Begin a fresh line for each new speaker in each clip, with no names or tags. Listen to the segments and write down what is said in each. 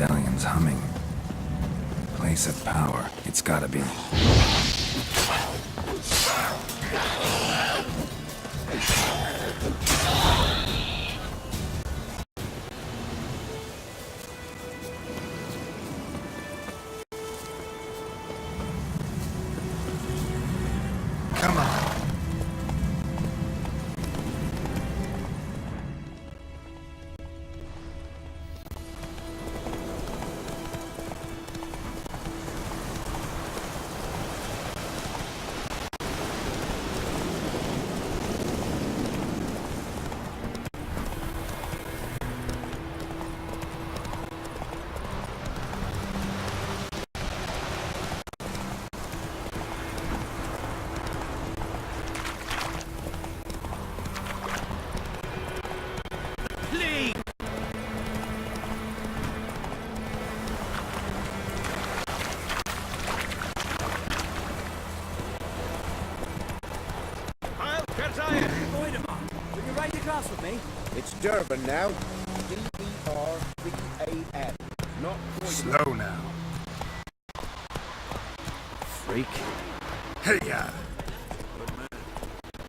medallion's humming. Place of power, it's gotta be.
Come on.
With me.
It's Durban now. D-E-R-B-A-N. Not
Slow now.
freak.
Hey-ya!
But man,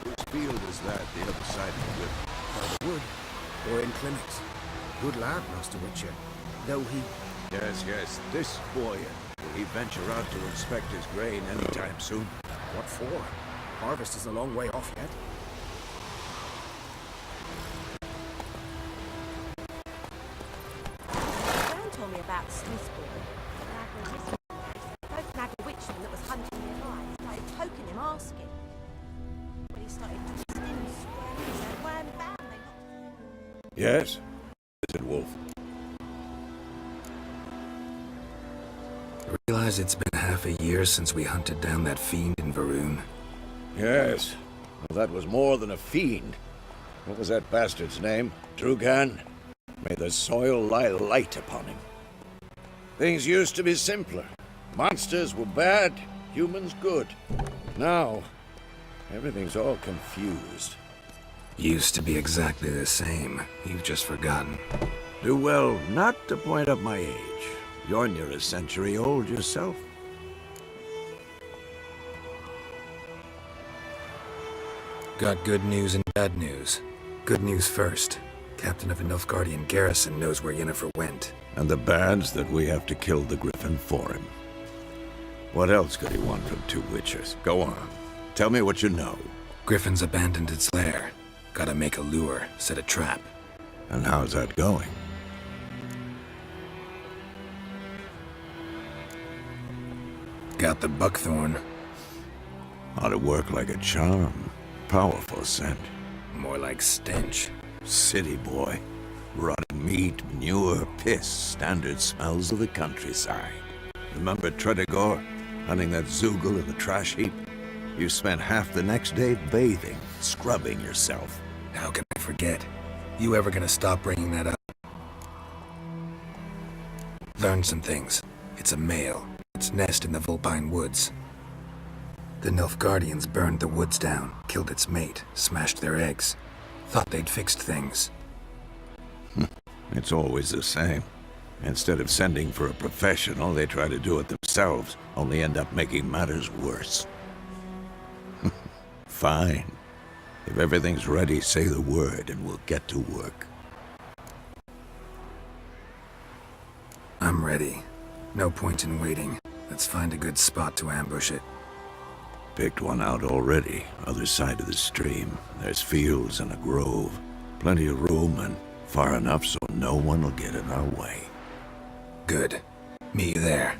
whose field is that, the other side of the river?
By the wood. Or in clinics. Good lad, Master Witcher. Though he...
Yes, this boy. Will he venture out to inspect his grain anytime soon?
What for? Harvest is a long way off yet.
Dan told me about Smithsburg. Both nagged a witchman that was hunting nearby. Started poking him, asking. When he started twisting and squirming, he said, wham, bam, they knocked...
Yes? Is it Wolf?
Realize it's been half a year since we hunted down that fiend in Varun.
Yes. Well, that was more than a fiend. What was that bastard's name? Drugan? May the soil lie light upon him. Things used to be simpler. Monsters were bad, humans good. Now, everything's all confused.
Used to be exactly the same. You've just forgotten.
Do well not to point up my age. You're near a century old yourself.
Got good news and bad news. Good news first. Captain of a Nilfgaardian garrison knows where Yennefer went.
And the bad's that we have to kill the Griffin for him. What else could he want from two witchers? Go on. Tell me what you know.
Griffin's abandoned its lair. Gotta make a lure, set a trap.
And how's that going?
Got the buckthorn.
Ought to work like a charm. Powerful scent.
More like stench.
City boy. Rotten meat, manure, piss. Standard smells of the countryside. Remember Tredegor? Hunting that Zoogle in the trash heap? You spent half the next day bathing, scrubbing yourself.
How can I forget? You ever gonna stop bringing that up? Learned some things. It's a male. Its nest in the Vulpine Woods. The Nilfgaardians burned the woods down, killed its mate, smashed their eggs. Thought they'd fixed things.
It's always the same. Instead of sending for a professional, they try to do it themselves, only end up making matters worse. Fine. If everything's ready, say the word and we'll get to work.
I'm ready. No point in waiting. Let's find a good spot to ambush it.
Picked one out already, other side of the stream. There's fields and a grove. Plenty of room and far enough so no one will get in our way.
Good. Meet you there.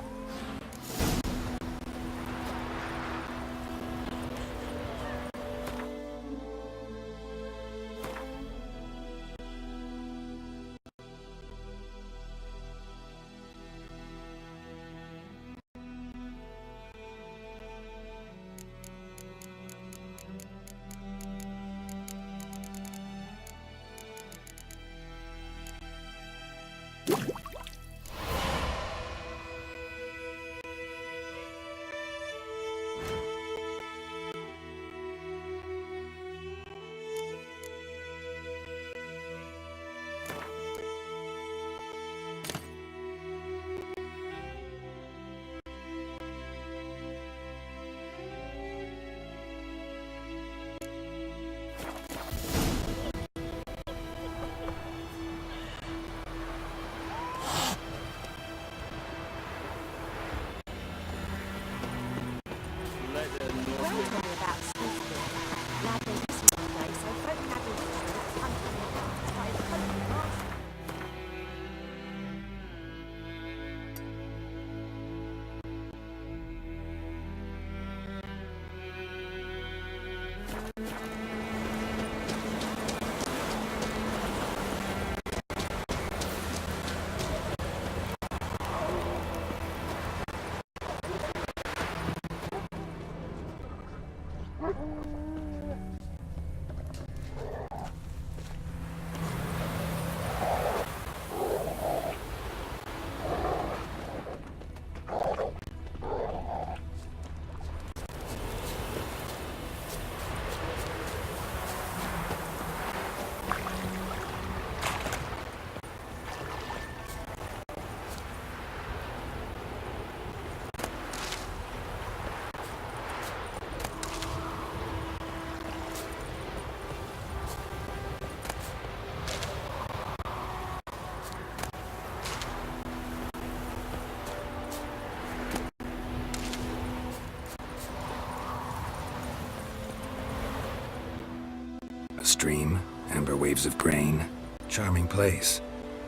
A stream, amber waves of grain. Charming place.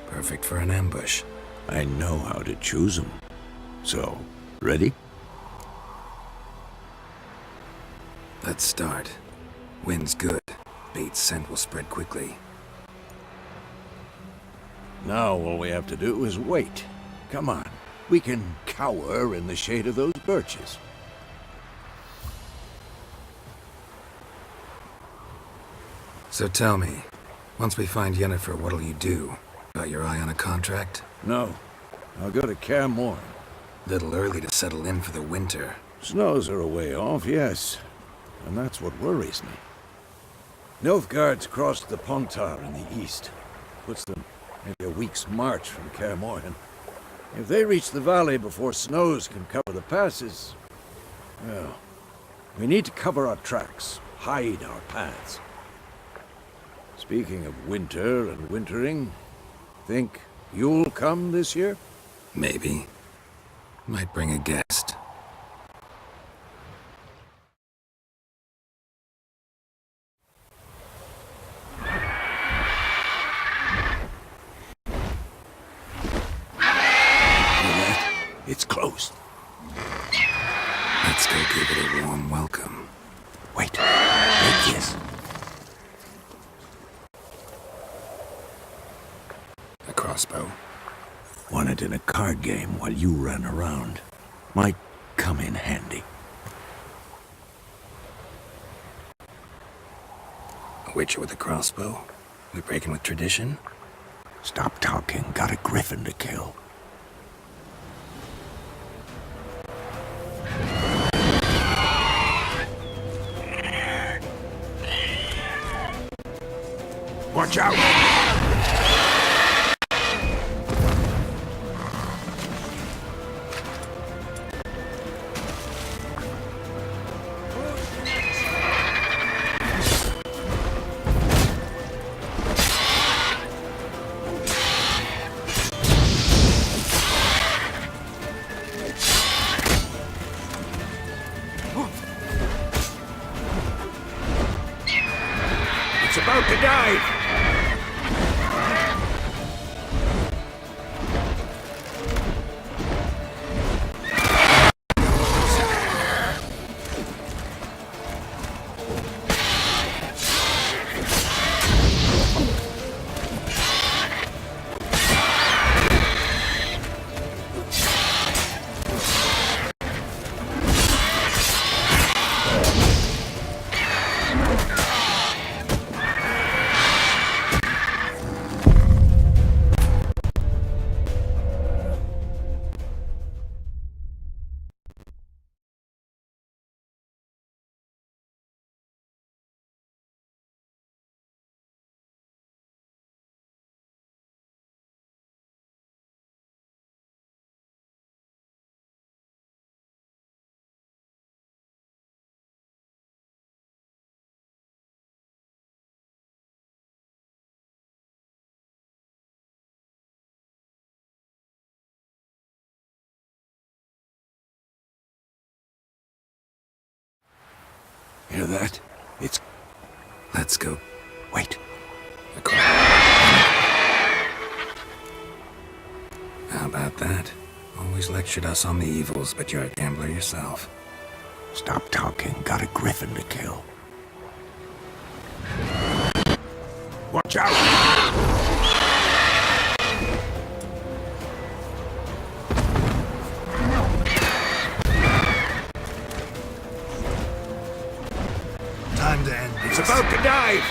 Perfect for an ambush.
I know how to choose them. So, ready?
Let's start. Wind's good. Bait's scent will spread quickly.
Now all we have to do is wait. Come on. We can cower in the shade of those birches.
So tell me, once we find Yennefer, what'll you do? Got your eye on a contract?
No. I'll go to Kaer Morhen.
Little early to settle in for the winter.
Snows are a way off, yes. And that's what worries me. Nilfgaard's crossed the Pontar in the east. Puts them maybe a week's march from Kaer Morhen. If they reach the valley before snows can cover the passes, well, we need to cover our tracks, hide our paths. Speaking of winter and wintering, think you'll come this year?
Maybe. Might bring a guest.
It's closed.
Let's go give it a warm welcome.
Wait. Take this.
A crossbow.
Won it in a card game while you ran around. Might come in handy.
A witcher with a crossbow? We breaking with tradition?
Stop talking. Got a griffin to kill. Watch out! It's about to dive! Hear that? It's...
Let's go.
Wait.
How about that? Always lectured us on the evils, but you're a gambler yourself.
Stop talking. Got a griffin to kill. Watch out!
Time to end
It's
this.
about to dive!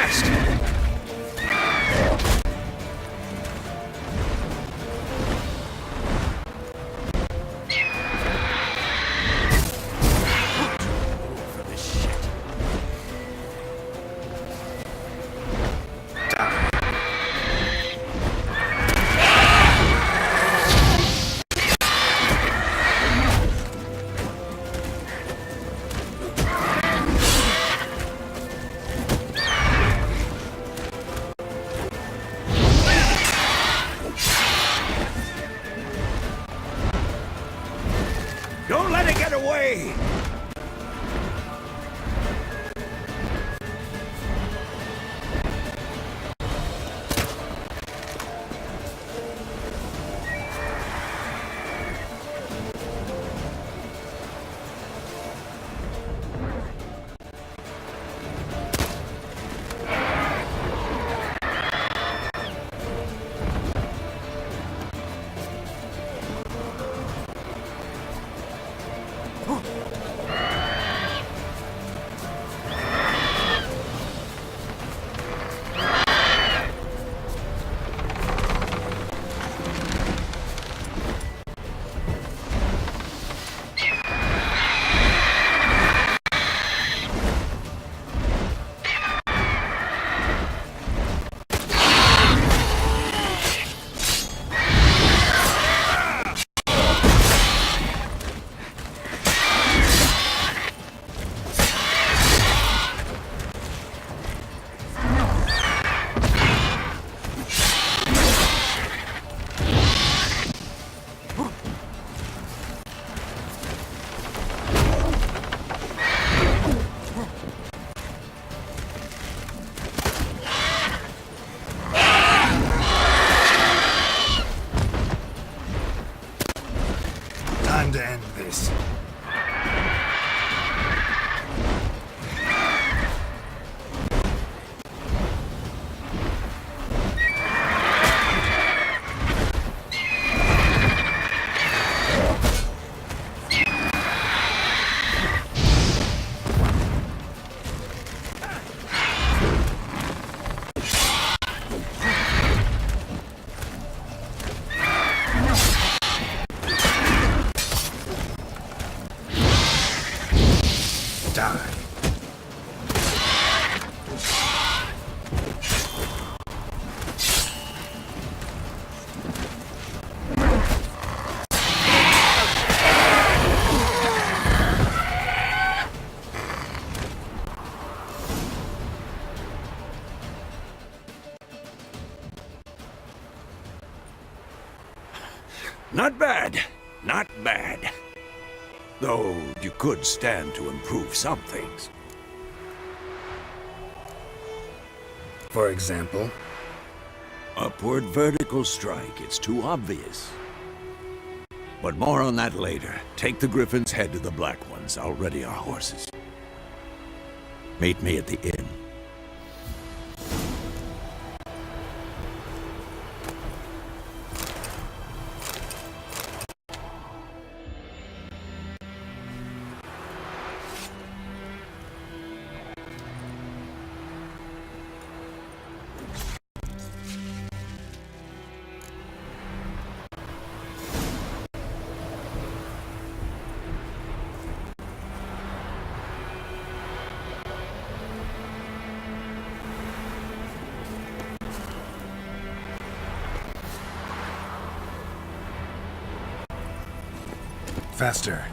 fast! For this shit.
Die.
Don't let it get away!
Time to end this. Die.
Not bad. Not bad. Though you could stand to improve some things.
For example,
Upward vertical strike, it's too obvious. But more on that later. Take the Griffin's head to the Black Ones. I'll ready our horses. Meet me at the inn.
Faster.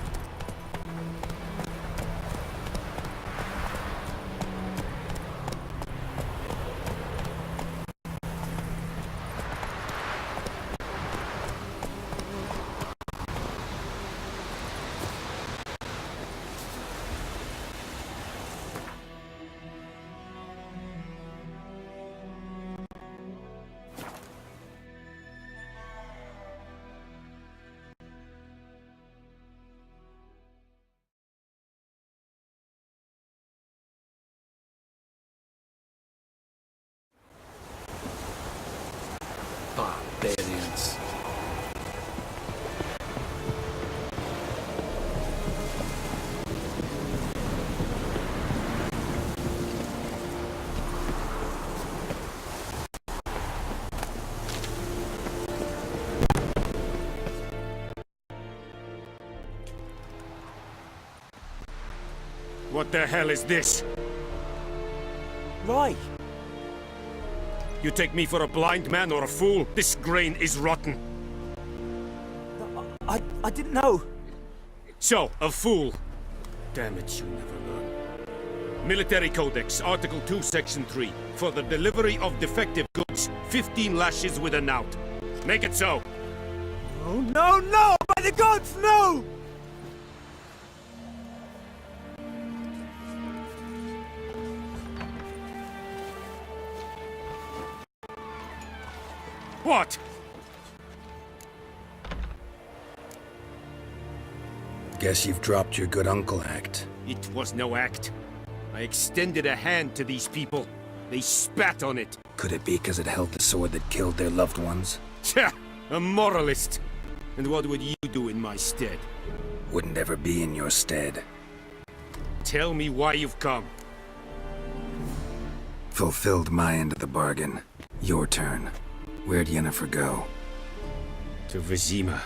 What the hell is this?
Right.
You take me for a blind man or a fool? This grain is rotten.
I didn't know.
So, a fool. Damn it, you never learn. Military Codex, Article 2, Section 3. For the delivery of defective goods, 15 lashes with a knout. Make it so.
Oh, no, no! By the gods, no!
What?
Guess you've dropped your good uncle act.
It was no act. I extended a hand to these people. They spat on it.
Could it be because it held the sword that killed their loved ones?
Tja, a moralist. And what would you do in my stead?
Wouldn't ever be in your stead.
Tell me why you've come.
Fulfilled my end of the bargain. Your turn. Where'd Yennefer go?
To Vizima.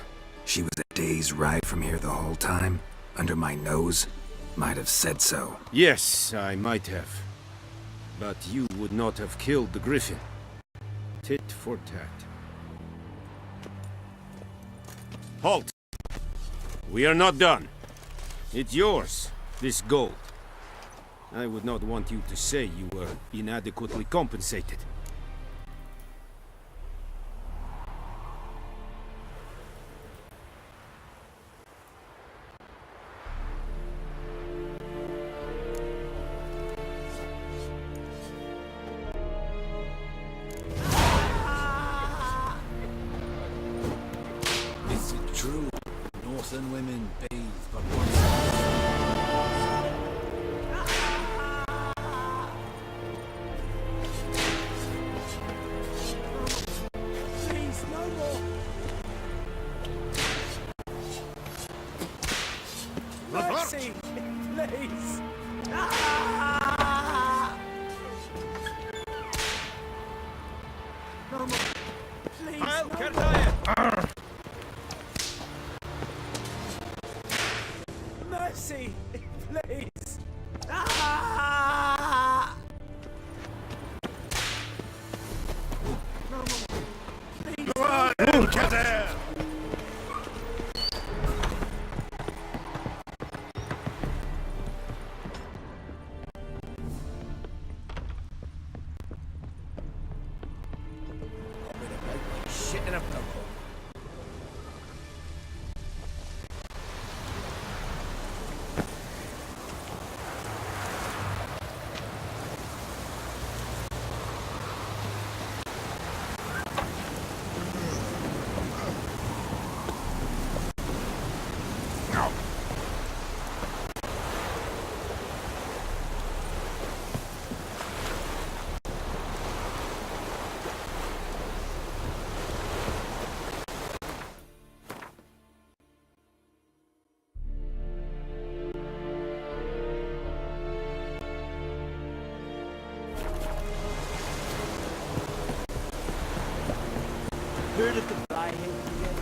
She was a day's ride from here the whole time? Under my nose? Might have said so.
Yes, I might have. But you would not have killed the griffin. Tit for tat. Halt! We are not done. It's yours, this gold. I would not want you to say you were inadequately compensated.
Is it true? Northern women bathe but once.
Please, no more. Mercy, please. No more. Please, no more. Mercy, please. No more. Please.
Get there!
Shit in a pump.
Heard of the Flyhead yet?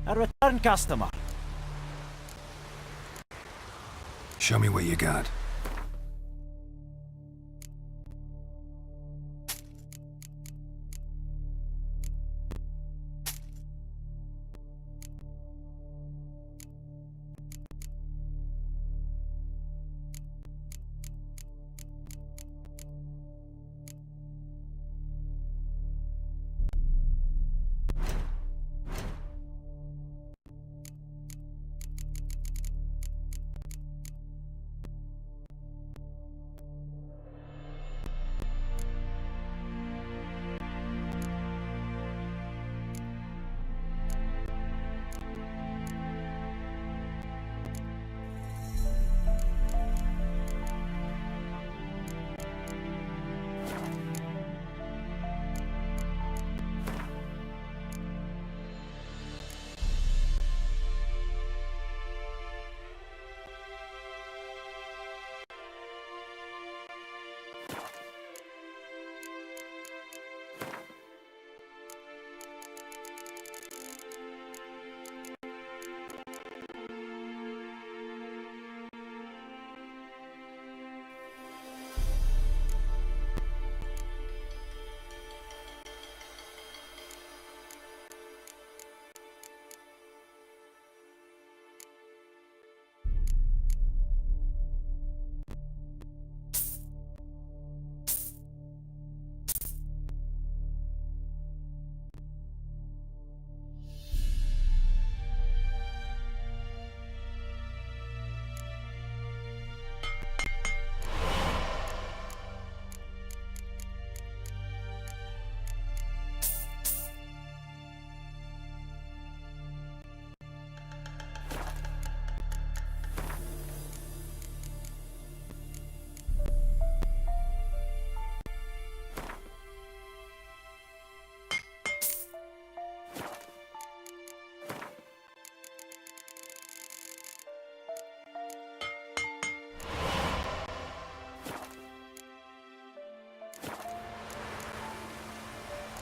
A return customer.
Show me what you got.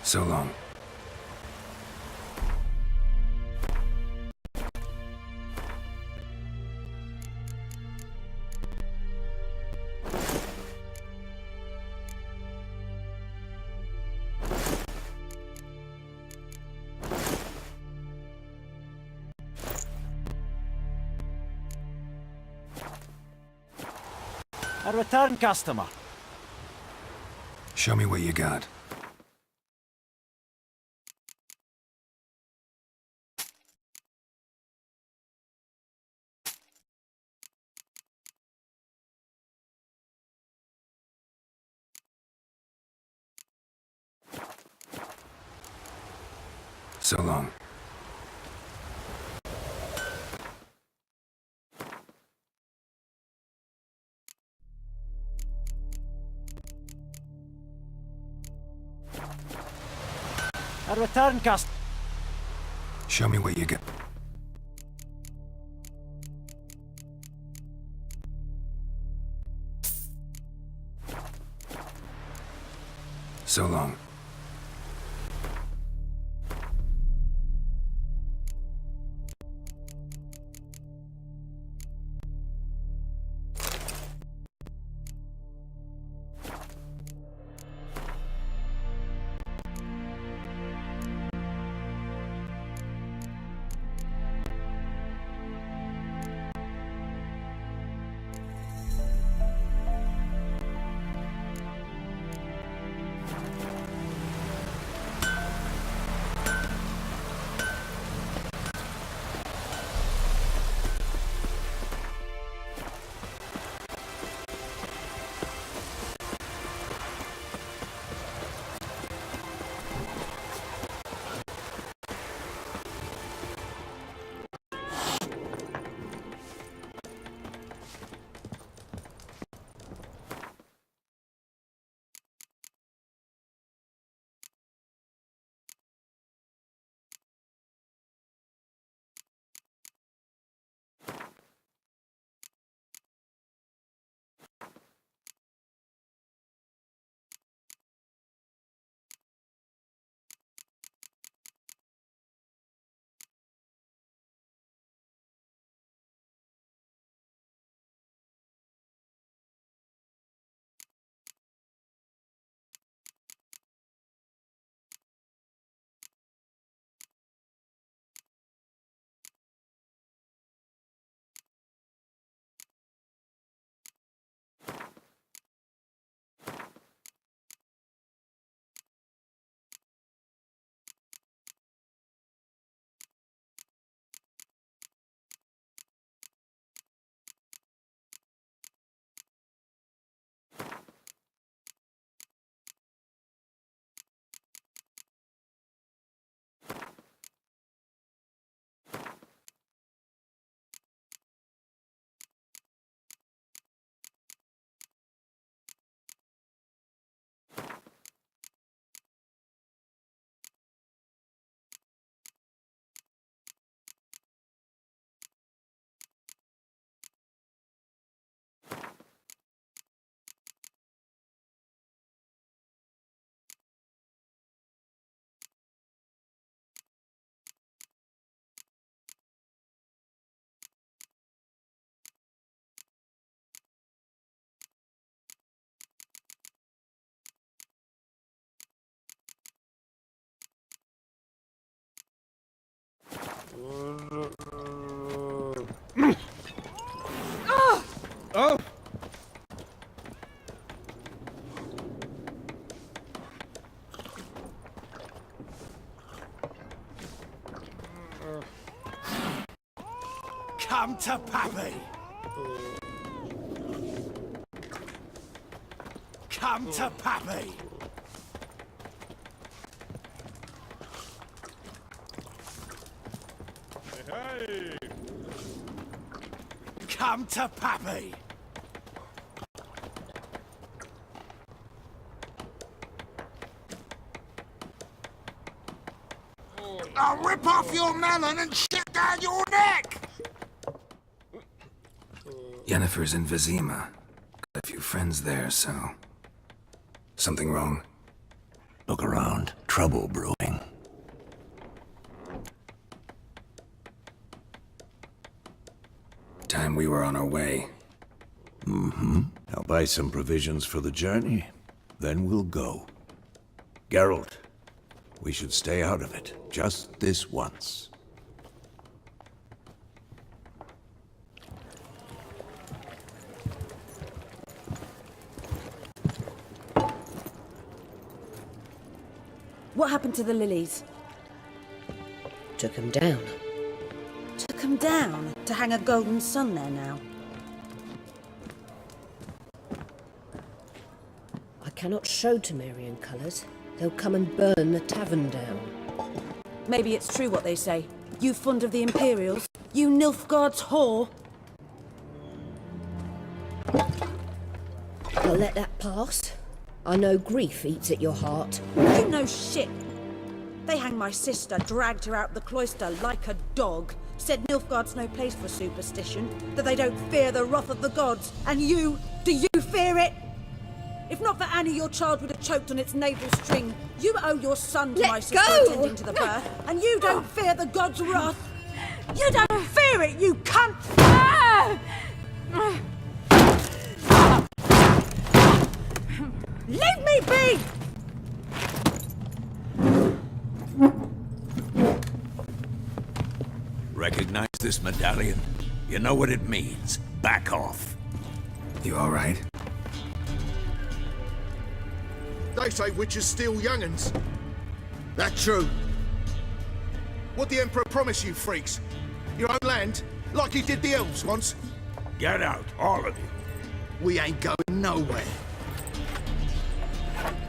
So long.
A return customer.
Show me what you got. So long.
A return customer.
Show me what you got. So long.
Oh!
Come to Pappy! Come to Pappy!
Hey!
Come to Pappy!
I'll rip off your melon and shit down your neck!
Yennefer's in Vizima. Got a few friends there, so... Something wrong?
Look around. Trouble brewing.
Time we were on our way.
I'll buy some provisions for the journey. Then we'll go. Geralt, we should stay out of it. Just this once.
What happened to the lilies?
Took him down.
Took them down to hang a golden sun there now.
I cannot show Temerian colours. They'll come and burn the tavern down.
Maybe it's true what they say. You fond of the Imperials? You Nilfgaard's whore?
I'll let that pass. I know grief eats at your heart.
You know shit. They hanged my sister, dragged her out the cloister like a dog. Said Nilfgaard's no place for superstition, that they don't fear the wrath of the gods. And you, do you fear it? If not for Annie, your child would have choked on its navel string. You owe your son to my sister attending to the birth, and you don't fear the gods' wrath. You don't fear it, you cunt! Leave me be!
Recognize this medallion? You know what it means. Back off.
You alright?
They say witches steal young'uns. That true? What the Emperor promise you, freaks? Your own land? Like he did the elves once?
Get out, all of you.
We ain't going nowhere.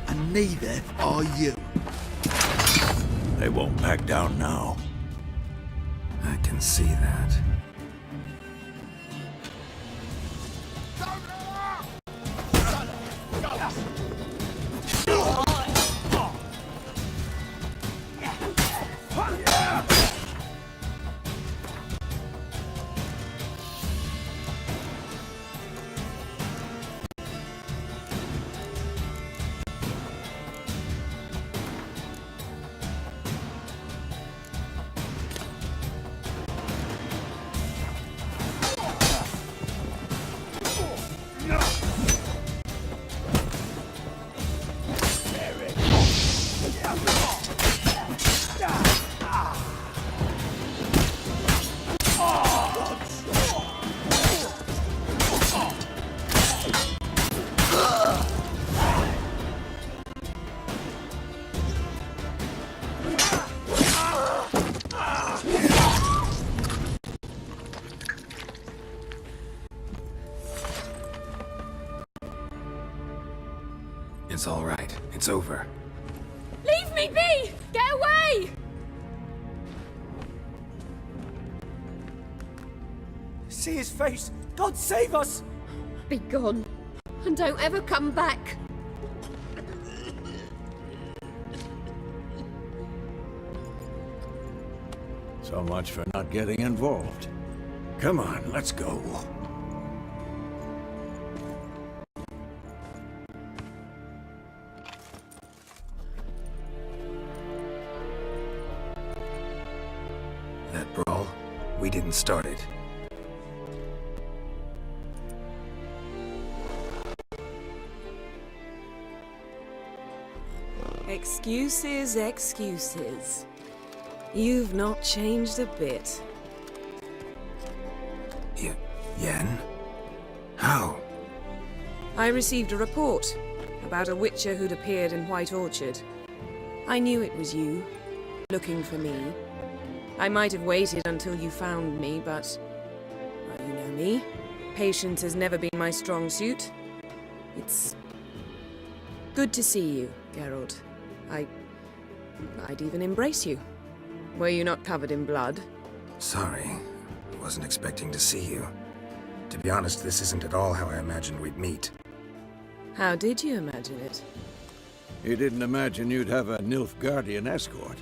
And neither are you.
They won't back down now.
I can see that. It's all right. It's over.
Leave me be! Get away!
See his face! God save us!
Be gone. And don't ever come back.
So much for not getting involved. Come on, let's go.
That brawl, we didn't start it.
Excuses, excuses. You've not changed a bit.
Yen? How?
I received a report about a witcher who'd appeared in White Orchard. I knew it was you, looking for me. I might have waited until you found me, but... well, you know me. Patience has never been my strong suit. It's... good to see you, Geralt. I'd even embrace you. Were you not covered in blood?
Sorry. I wasn't expecting to see you. To be honest, this isn't at all how I imagined we'd meet.
How did you imagine it?
You didn't imagine you'd have a Nilfgaardian escort.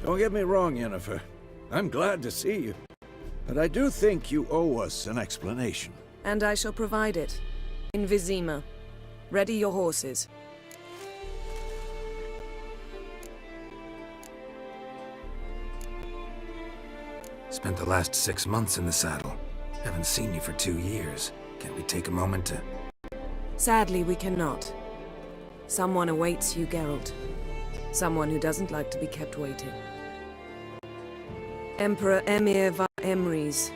Don't get me wrong, Yennefer. I'm glad to see you. But I do think you owe us an explanation.
And I shall provide it. In Vizima. Ready your horses.
Spent the last 6 months in the saddle. Haven't seen you for 2 years. Can't we take a moment to...
Sadly, we cannot. Someone awaits you, Geralt. Someone who doesn't like to be kept waiting. Emperor Emir va Emrys,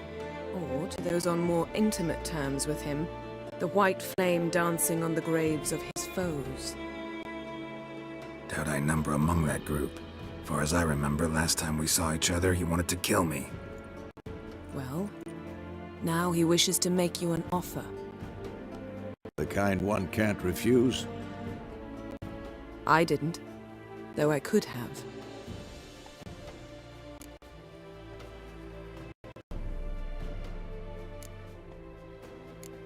or to those on more intimate terms with him, the white flame dancing on the graves of his foes.
Doubt I number among that group. Far as I remember, last time we saw each other, he wanted to kill me.
Well, now he wishes to make you an offer.
The kind one can't refuse.
I didn't, though I could have.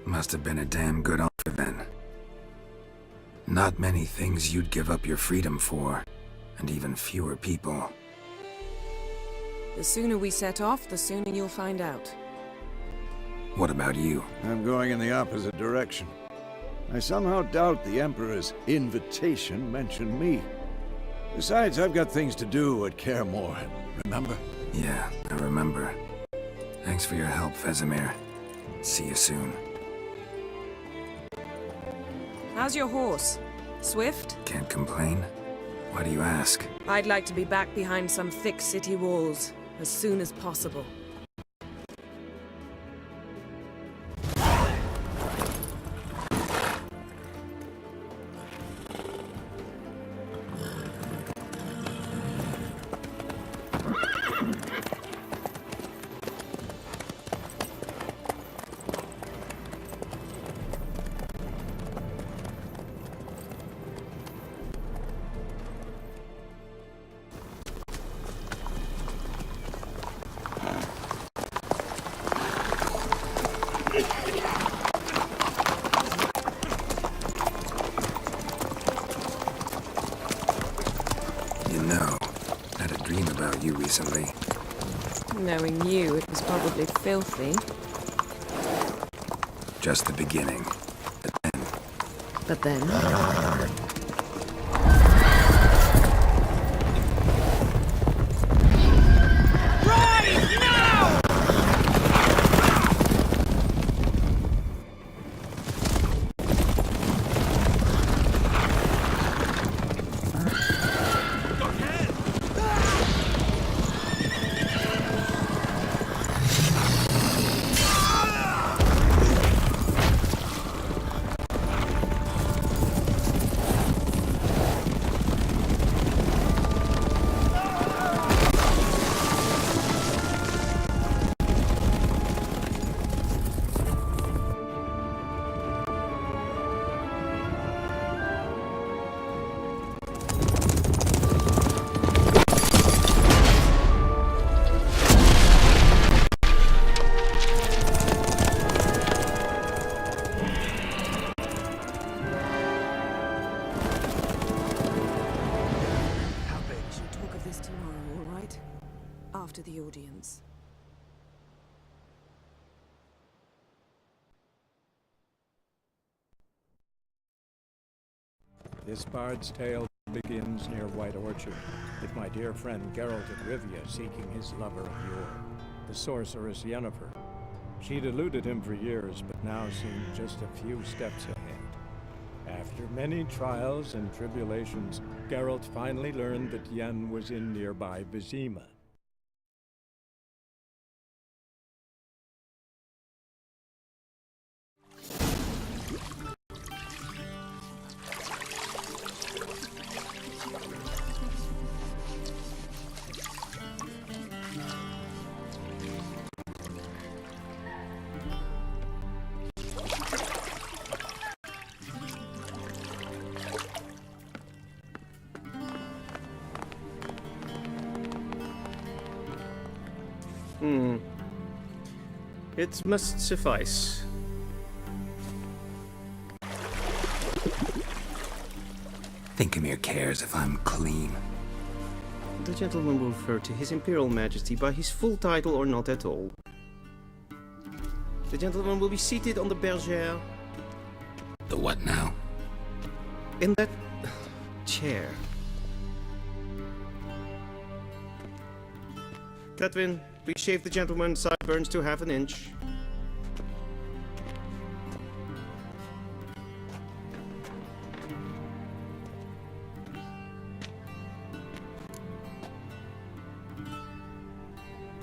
Must have been a damn good offer then. Not many things you'd give up your freedom for, and even fewer people.
The sooner we set off, the sooner you'll find out.
What about you?
I'm going in the opposite direction. I somehow doubt the Emperor's invitation mentioned me. Besides, I've got things to do at Kaer Morhen, remember?
Yeah, I remember. Thanks for your help, Vesemir. See you soon.
How's your horse? Swift?
Can't complain. Why do you ask?
I'd like to be back behind some thick city walls as soon as possible.
You know, I had a dream about you recently.
Knowing you, it was probably filthy.
Just the beginning.
But then... after the audience.
This bard's tale begins near White Orchard, with my dear friend Geralt of Rivia seeking his lover of yore, the sorceress Yennefer. She'd eluded him for years, but now seemed just a few steps ahead. After After many trials and tribulations, Geralt finally learned that Yen was in nearby Vizima.
It must suffice.
Thinkamere cares if I'm clean.
The gentleman will refer to His Imperial Majesty by his full title or not at all. The gentleman will be seated on the bergère.
The what now?
In that chair. Catwin, please shave the gentleman's sideburns to half an inch.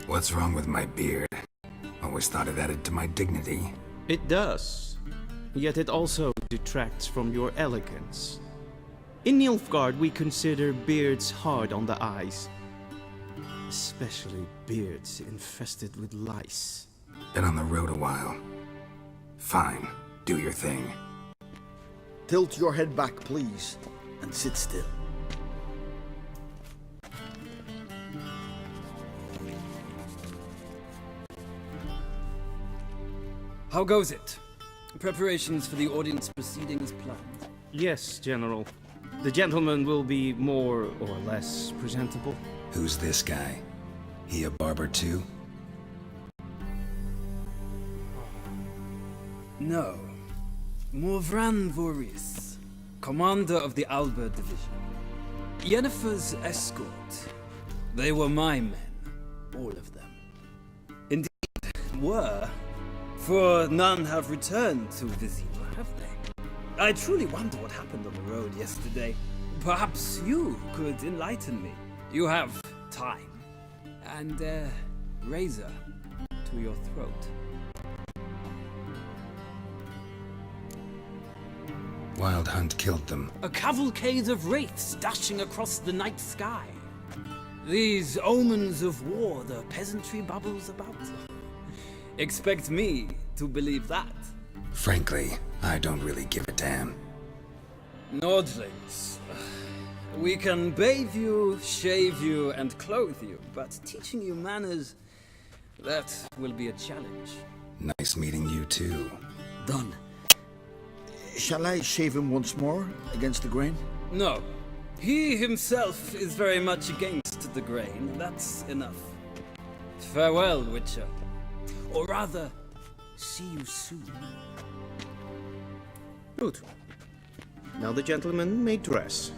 What's wrong with my beard? Always thought it added to my dignity.
It does. Yet it also detracts from your elegance. In Nilfgaard, we consider beards hard on the eyes. Especially beards infested with lice.
Been on the road a while. Fine, do your thing.
Tilt your head back, please, and sit still.
How goes it? Preparations for the audience proceedings planned?
Yes, General. The gentleman will be more or less presentable.
Who's this guy? He a barber too?
No. Morvran Voris, commander of the Alba Division. Yennefer's escort. They were my men, all of them. Indeed, were. For none have returned to Vizima, have they? I truly wonder what happened on the road yesterday. Perhaps you could enlighten me. You have time. And a razor to your throat.
Wild Hunt killed them.
A cavalcade of wraiths dashing across the night sky. These omens of war the peasantry bubbles about. Expect me to believe that.
Frankly, I don't really give a damn.
Nordlings. We can bathe you, shave you, and clothe you, but teaching you manners, that will be a challenge.
Nice meeting you too.
Done. Shall I shave him once more, against the grain?
No. He himself is very much against the grain. That's enough. Farewell, Witcher. Or rather, see you soon.
Good. Now the gentleman may dress.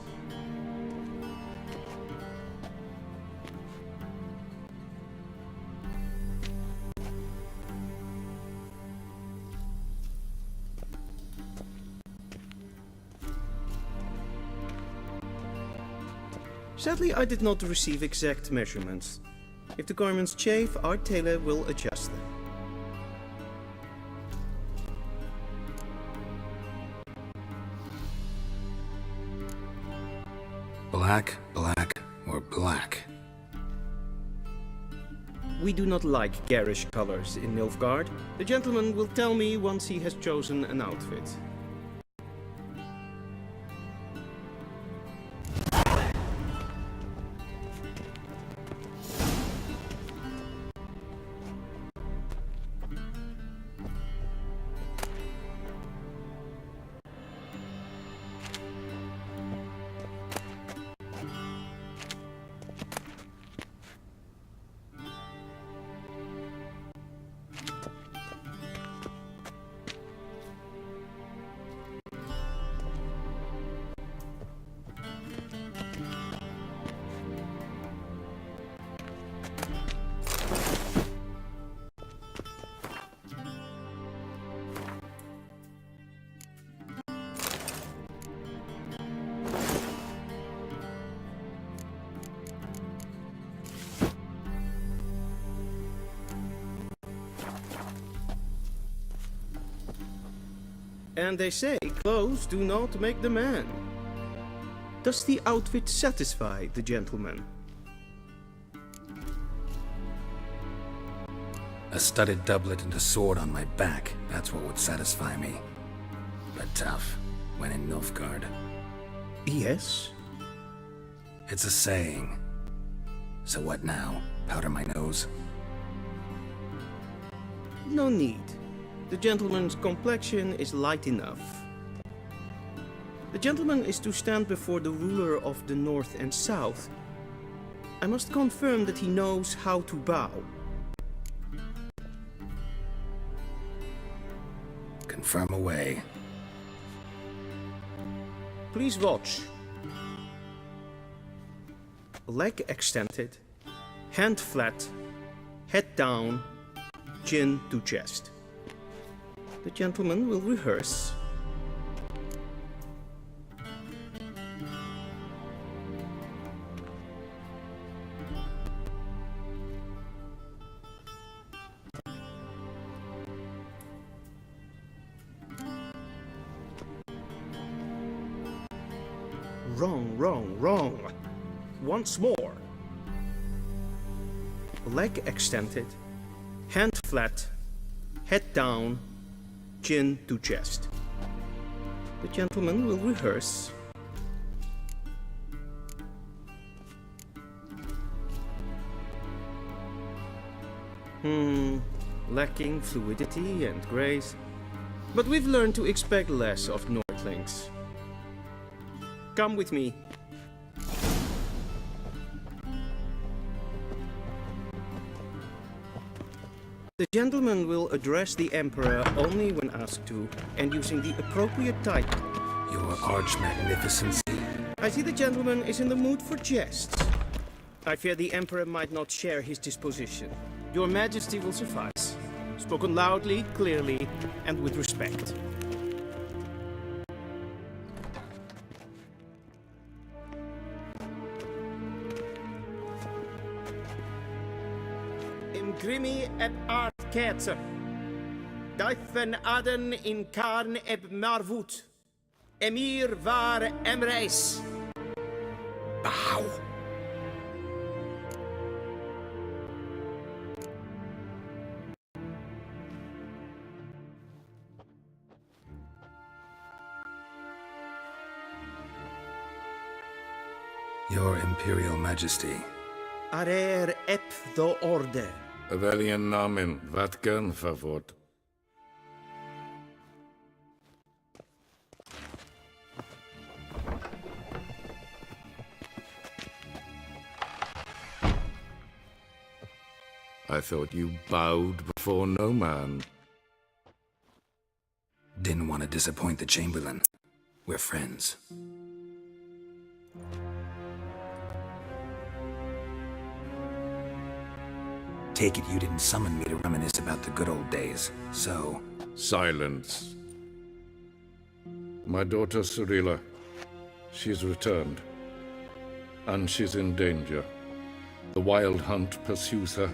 Sadly, I did not receive exact measurements. If the garments chafe, our tailor will adjust them.
Black, black, or black?
We do not like garish colors in Nilfgaard. The gentleman will tell me once he has chosen an outfit. And they say clothes do not make the man. Does the outfit satisfy the gentleman?
A studded doublet and a sword on my back, that's what would satisfy me. But tough, when in Nilfgaard.
Yes?
It's a saying. So what now? Powder my nose?
No need. The gentleman's complexion is light enough. The gentleman is to stand before the ruler of the North and South. I must confirm that he knows how to bow.
Confirm away.
Please watch. Leg extended, hand flat, head down, chin to chest. The gentleman will rehearse. Wrong, wrong, wrong. Once more. Leg extended, hand flat, head down, chin to chest. The gentleman will rehearse. Lacking fluidity and grace. But we've learned to expect less of Nordlings. Come with me. The gentleman will address the Emperor only when asked to, and using the appropriate title.
Your arch magnificency.
I see the gentleman is in the mood for jests. I fear the Emperor might not share his disposition. Your Majesty will suffice. Spoken loudly, clearly, and with respect. Grimi eb art ketzer. Daifen aden in karn eb marvut. Emir var emreis.
Bow. Your Imperial Majesty.
Arer ep do orde.
Welchen Namen, wat gern verwort? I thought you bowed before no man.
Didn't want to disappoint the Chamberlain. We're friends. Take it you didn't summon me to reminisce about the good old days, so...
Silence. My daughter Cyrilla, she's returned. And she's in danger. The Wild Hunt pursues her.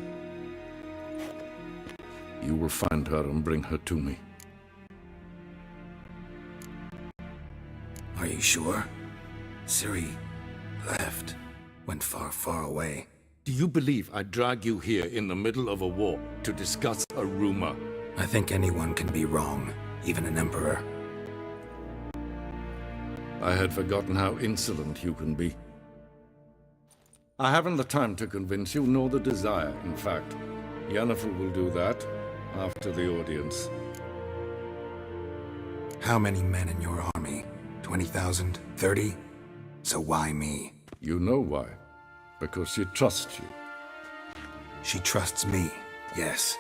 You will find her and bring her to me.
Are you sure? Ciri left. Went far, far away.
Do you believe I'd drag you here in the middle of a war to discuss a rumor?
I think anyone can be wrong, even an emperor.
I had forgotten how insolent you can be. I haven't the time to convince you, nor the desire, in fact. Yennefer will do that after the audience.
How many men in your army? 20,000? 30? So why me?
You know why. Because she trusts you.
She trusts me, yes.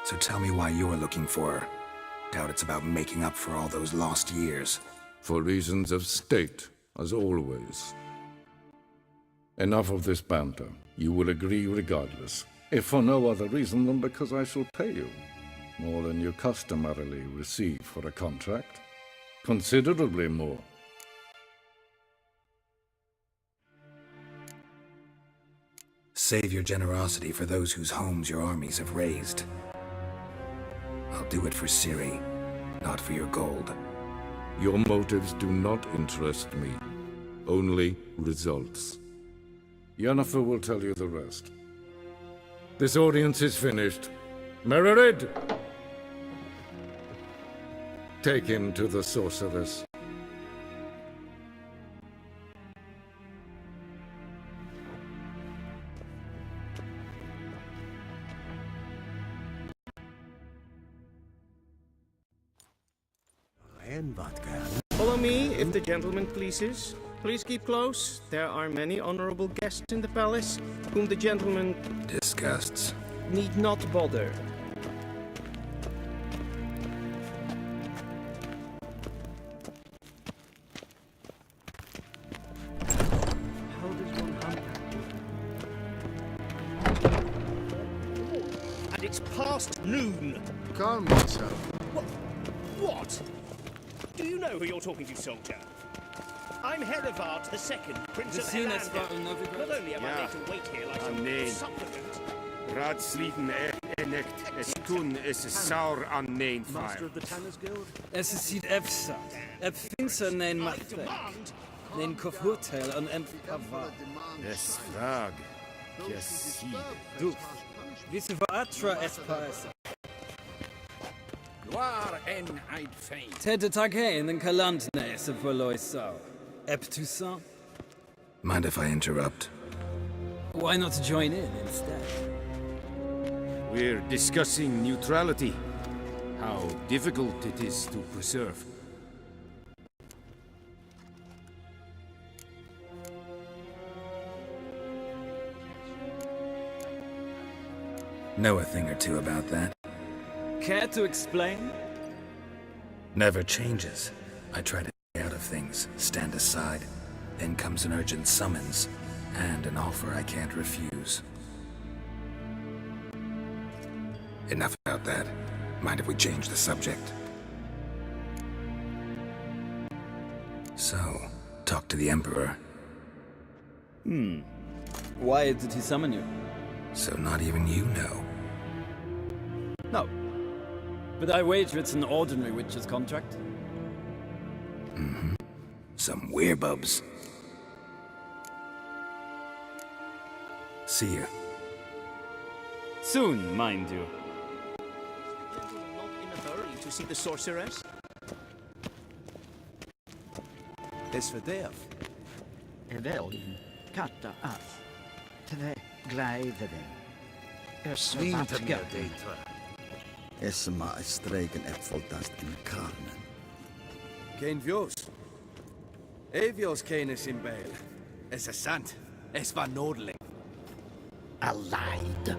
So tell me why you're looking for her. Doubt it's about making up for all those lost years.
For reasons of state, as always. Enough of this banter. You will agree regardless. If for no other reason than because I shall pay you. More than you customarily receive for a contract. Considerably more.
Save your generosity for those whose homes your armies have razed. I'll do it for Ciri, not for your gold.
Your motives do not interest me. Only results. Yennefer will tell you the rest. This audience is finished. Mererid! Take him to the sorceress.
Follow me, if the gentleman pleases. Please keep close. There are many honorable guests in the palace, whom the gentleman
disgusts.
Need not bother.
How does one hunt?
And it's past noon.
Calm yourself.
What? Do you know who you're talking to, soldier? I'm Herivard II, Prince of Elander. Not only am I made to wait here like some supplicant.
Raadsleden ennekt, es tun, es is saur an neen
Master of the Tanners Guild?
Es is siet efsa. Ep finser nein mathek. Nein kofhurtel an emp pava.
Es frag. Yes, sie.
Du. Wisse vaatra espaesa.
Gloire en eid fein.
Tete tag heen en kalantne es verlois sau. Ep Toussaint?
Mind if I interrupt?
Why not join in instead?
We're discussing neutrality. How difficult it is to preserve.
Know a thing or two about that.
Care to explain?
Never changes. I try to stay out of things, stand aside. Then comes an urgent summons, and an offer I can't refuse. Enough about that. Mind if we change the subject? So, talk to the Emperor.
Why did he summon you?
So not even you know.
No. But I wager it's an ordinary witch's contract.
Mm-hmm. Some werebubs. See ya.
Soon, mind you.
Not in a hurry to see the sorceress?
Is verderf.
Wel, katta af. Twee glijden.
Slinter meer detra. Esma is streken epfeltast in karnen. Geen vjoos. Evio's kenis in bail. Es is sant. Es var nodeling.
Allied.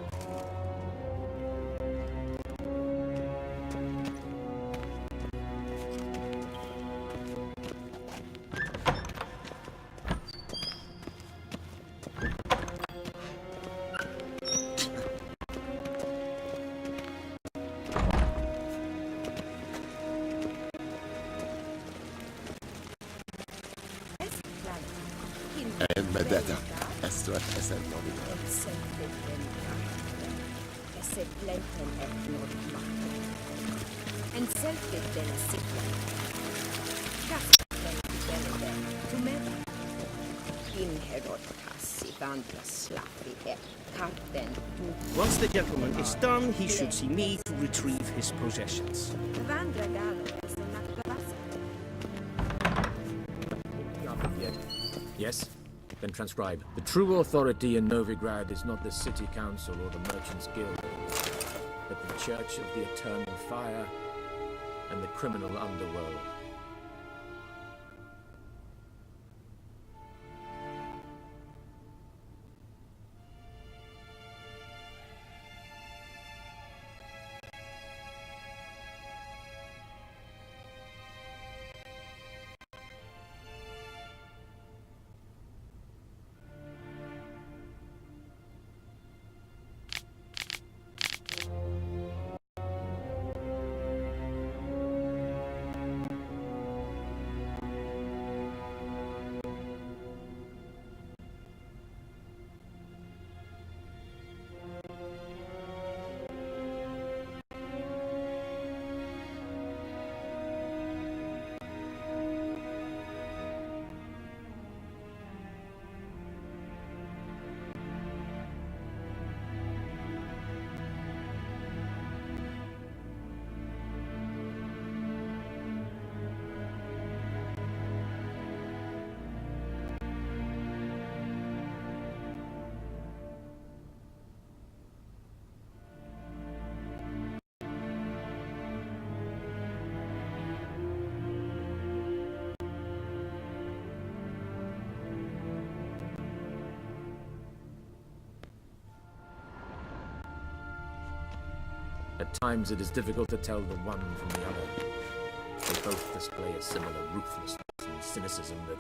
Medetta. Es wird es ein
En selfie della sigla.
Once the gentleman is done, he should see me to retrieve his possessions.
Yes? Then transcribe. The true authority in Novigrad is not the city council or the merchants' guild, but the Church of the Eternal Fire and the criminal underworld. At times it is difficult to tell the one from the other. They both display a similar ruthlessness and cynicism that...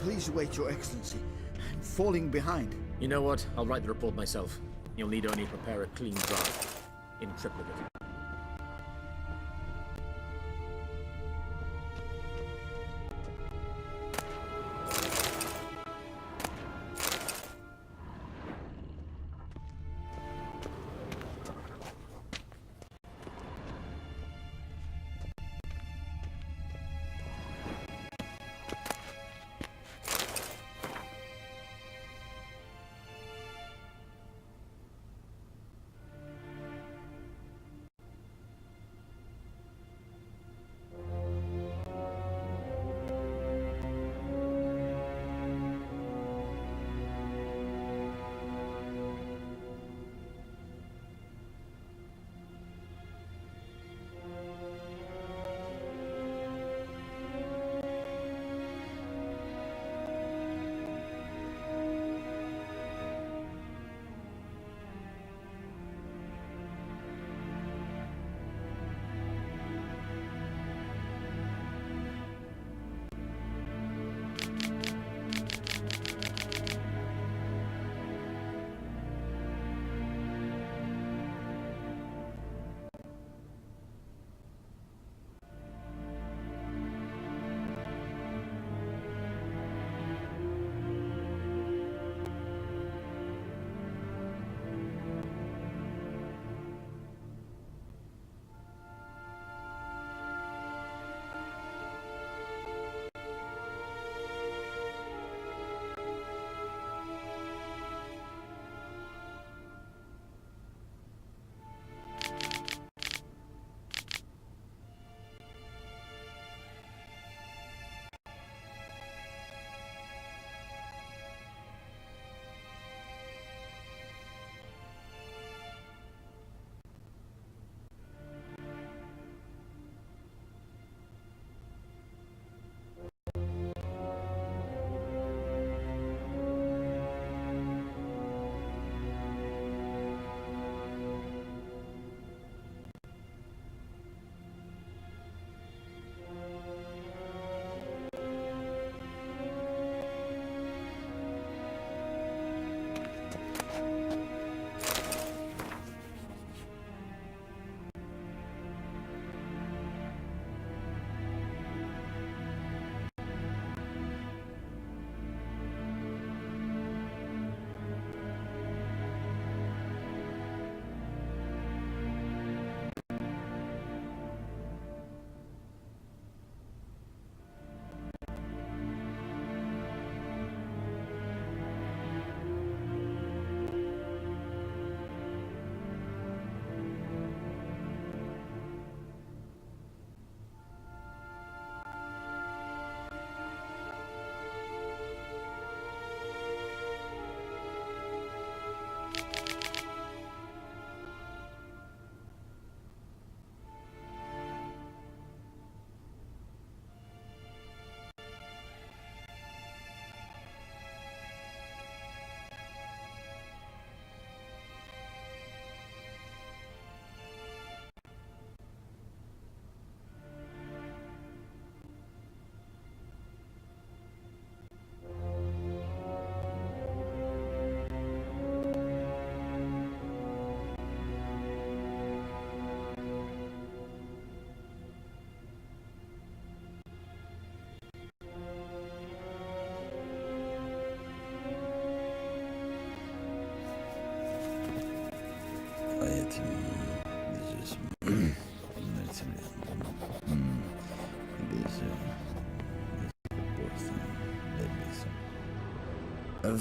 Please wait, Your Excellency. I'm falling behind.
You know what? I'll write the report myself. You'll need only prepare a clean draft. In triplicate.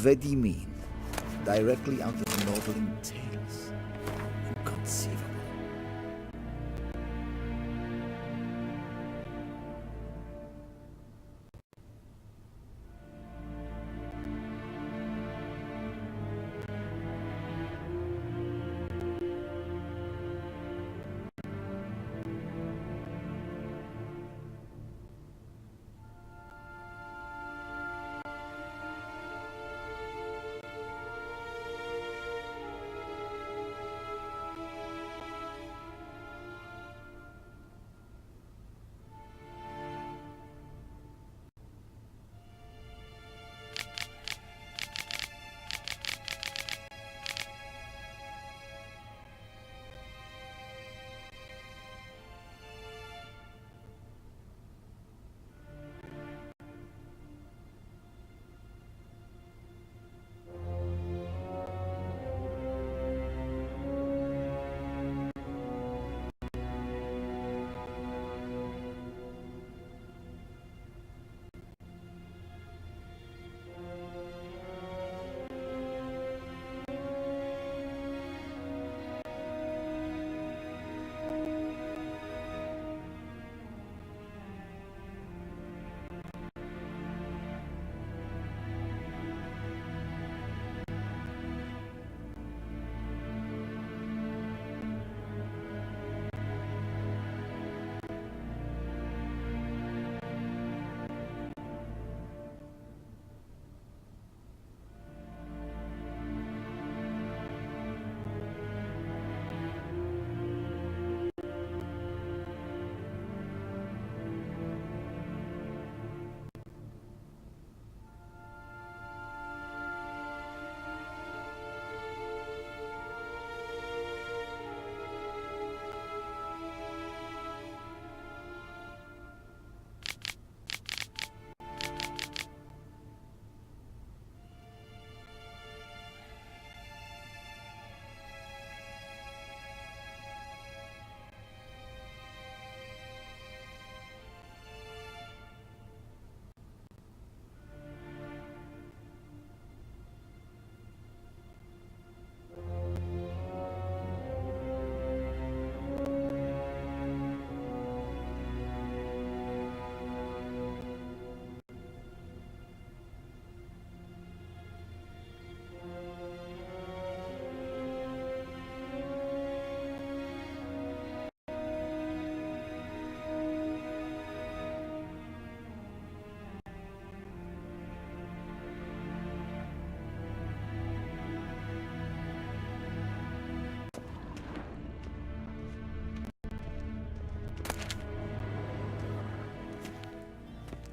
What do you mean? Directly out of the Nordling tales? Inconceivable.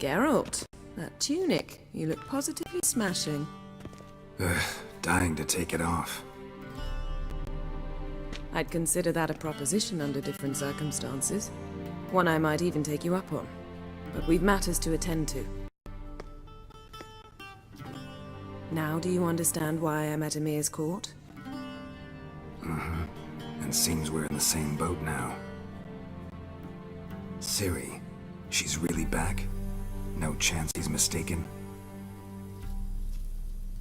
Geralt, that tunic. You look positively smashing.
Ugh, dying to take it off.
I'd consider that a proposition under different circumstances. One I might even take you up on. But we've matters to attend to. Now do you understand why I'm at Emir's court?
Mm-hmm. And seems we're in the same boat now. Ciri, she's really back? No chance he's mistaken?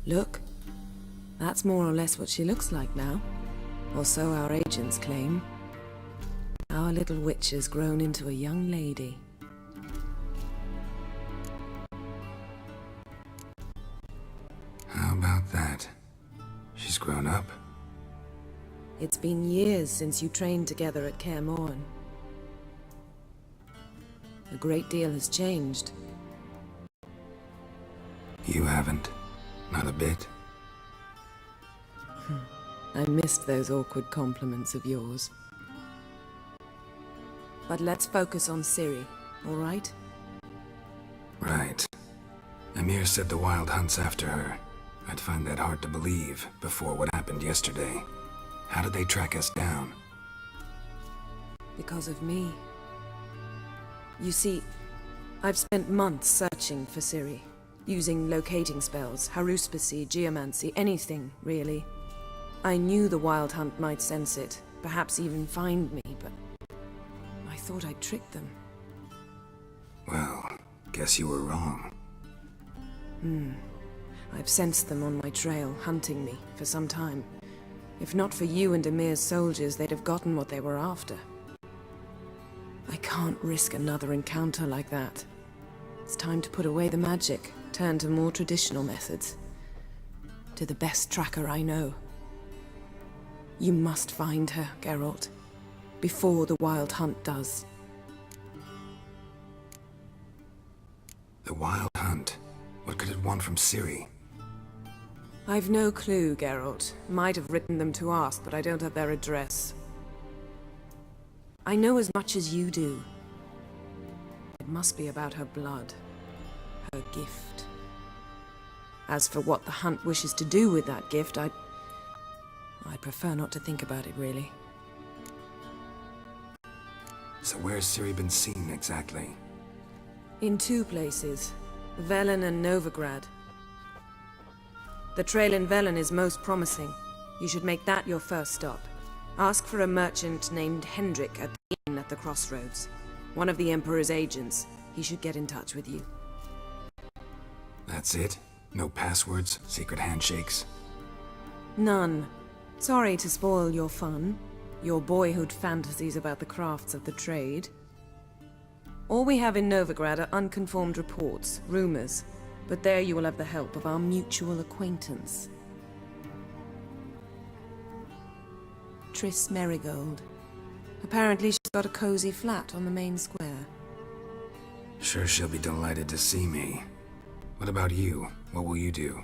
Look, that's more or less what she looks like now. Or so our agents claim. Our little witch has grown into a young lady.
How about that? She's grown up?
It's been years since you trained together at Kaer Morhen. A great deal has changed.
You haven't. Not a bit.
I missed those awkward compliments of yours. But let's focus on Ciri, all right?
Right. Emir said the Wild hunts after her. I'd find that hard to believe before what happened yesterday. How did they track us down?
Because of me. You see, I've spent months searching for Ciri. Using locating spells, haruspicy, geomancy, anything, really. I knew the Wild Hunt might sense it, perhaps even find me, but I thought I'd tricked them.
Well, guess you were wrong.
I've sensed them on my trail, hunting me, for some time. If not for you and Emir's soldiers, they'd have gotten what they were after. I can't risk another encounter like that. It's time to put away the magic, turn to more traditional methods. To the best tracker I know. You must find her, Geralt, before the Wild Hunt does.
The Wild Hunt? What could it want from Ciri?
I've no clue, Geralt. Might have written them to ask, but I don't have their address. I know as much as you do. It must be about her blood. Her gift. As for what the Hunt wishes to do with that gift, I'd prefer not to think about it, really.
So where's Ciri been seen, exactly?
In 2 places. Velen and Novigrad. The trail in Velen is most promising. You should make that your first stop. Ask for a merchant named Hendrik at the inn at the crossroads. One of the Emperor's agents. He should get in touch with you.
That's it? No passwords, secret handshakes?
None. Sorry to spoil your fun. Your boyhood fantasies about the crafts of the trade. All we have in Novigrad are unconfirmed reports, rumors. But there you will have the help of our mutual acquaintance. Triss Merigold. Apparently she's got a cozy flat on the main square.
Sure she'll be delighted to see me. What about you? What will you do?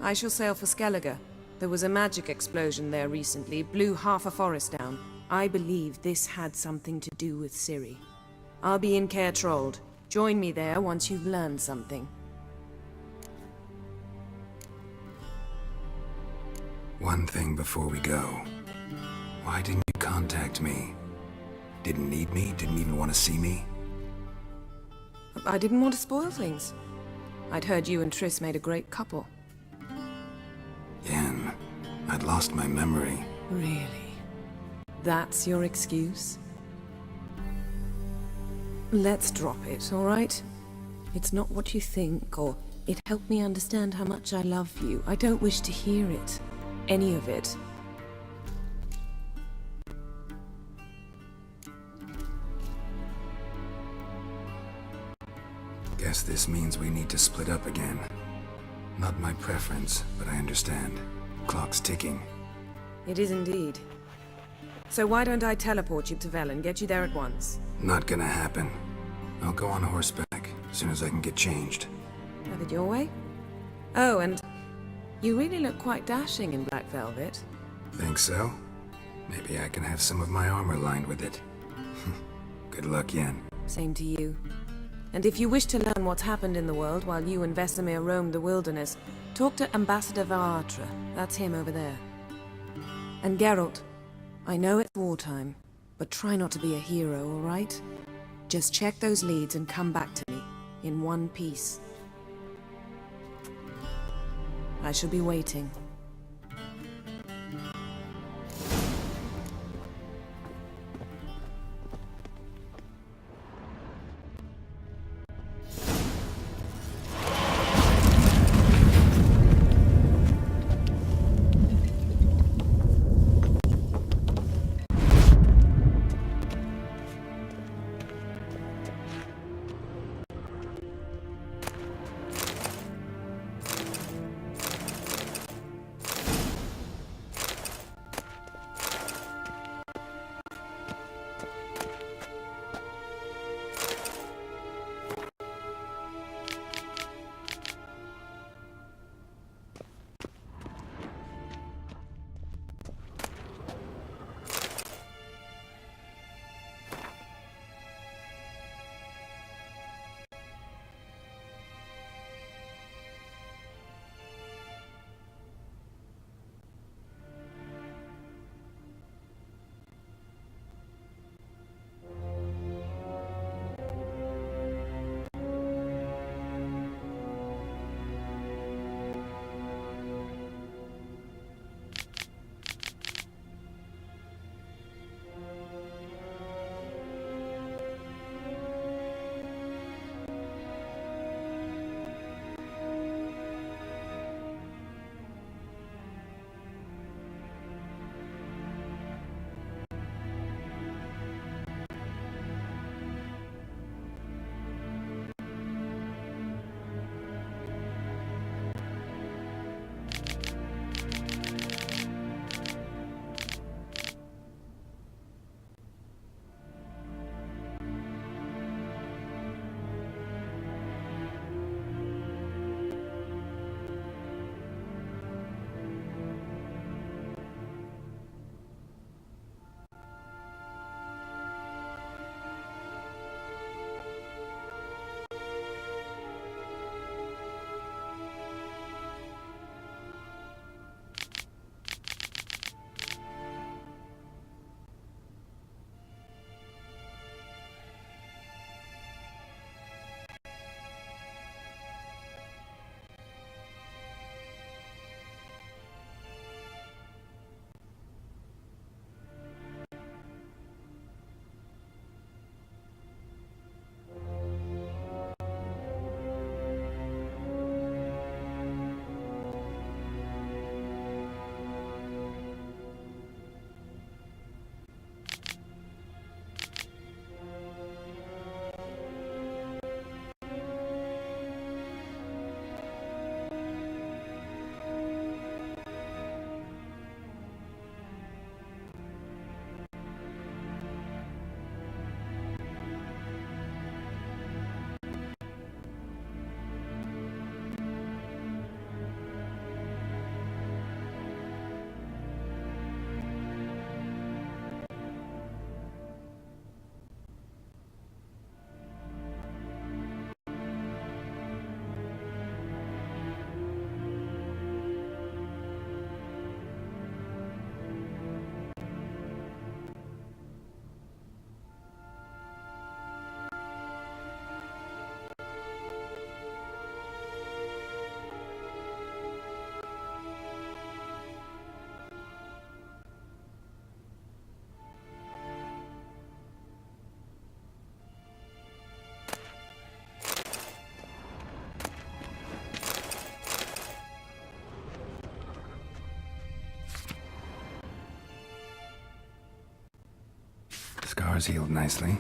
I shall sail for Skellige. There was a magic explosion there recently, blew half a forest down. I believe this had something to do with Ciri. I'll be in Caer Trold. Join me there once you've learned something.
One thing before we go. Why didn't you contact me? Didn't need me? Didn't even want to see me?
I didn't want to spoil things. I'd heard you and Triss made a great couple.
Yen, I'd lost my memory.
Really? That's your excuse? Let's drop it, all right? It's not what you think, or it helped me understand how much I love you. I don't wish to hear it. Any of it.
Guess this means we need to split up again. Not my preference, but I understand. Clock's ticking.
It is indeed. So why don't I teleport you to Velen, get you there at once?
Not gonna happen. I'll go on horseback, as soon as I can get changed.
Have it your way? Oh, and you really look quite dashing in black velvet.
Think so? Maybe I can have some of my armor lined with it. Good luck, Yen.
Same to you. And if you wish to learn what's happened in the world while you and Vesemir roamed the wilderness, talk to Ambassador Varatra. That's him over there. And Geralt, I know it's wartime, but try not to be a hero, all right? Just check those leads and come back to me, in one piece. I shall be waiting.
scars healed nicely.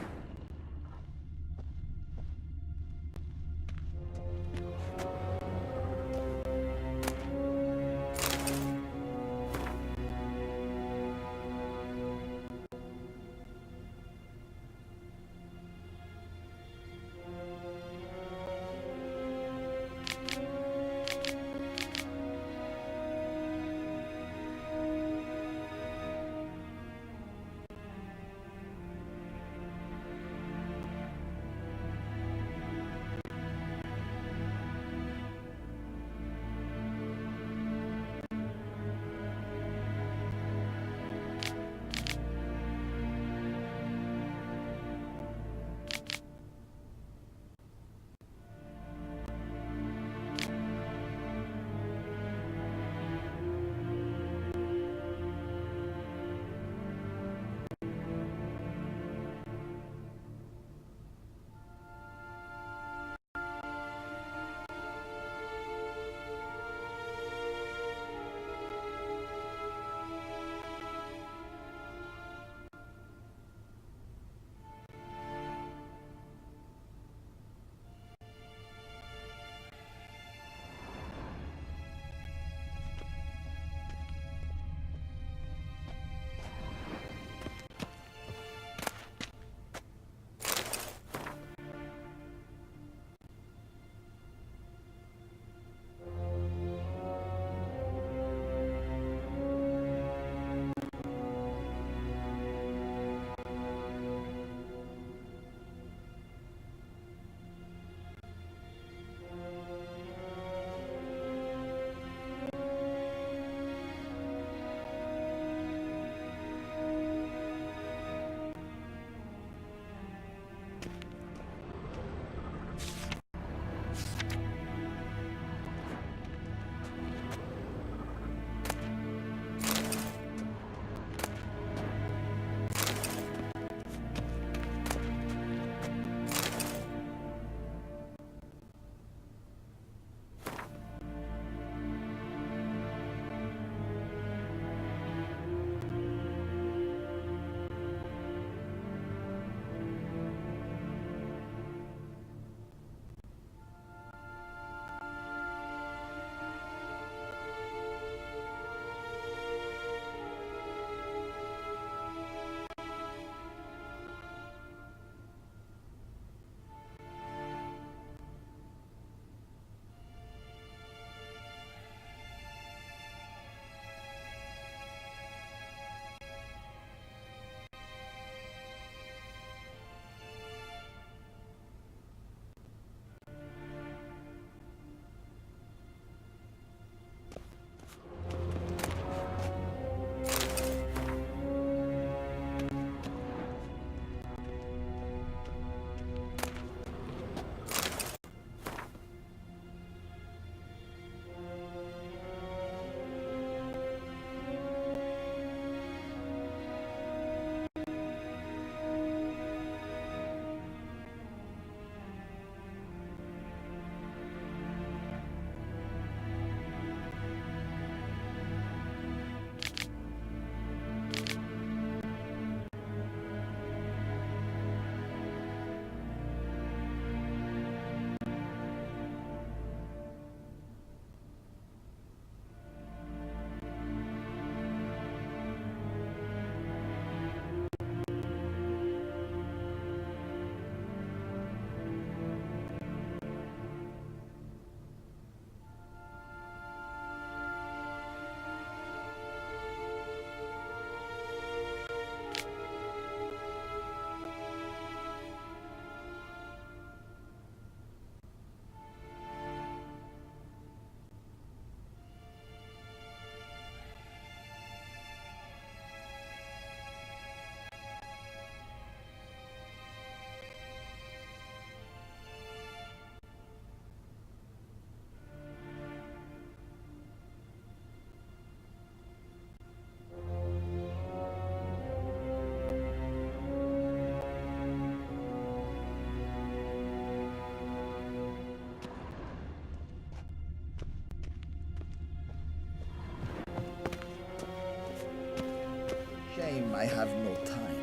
Shame I have no time.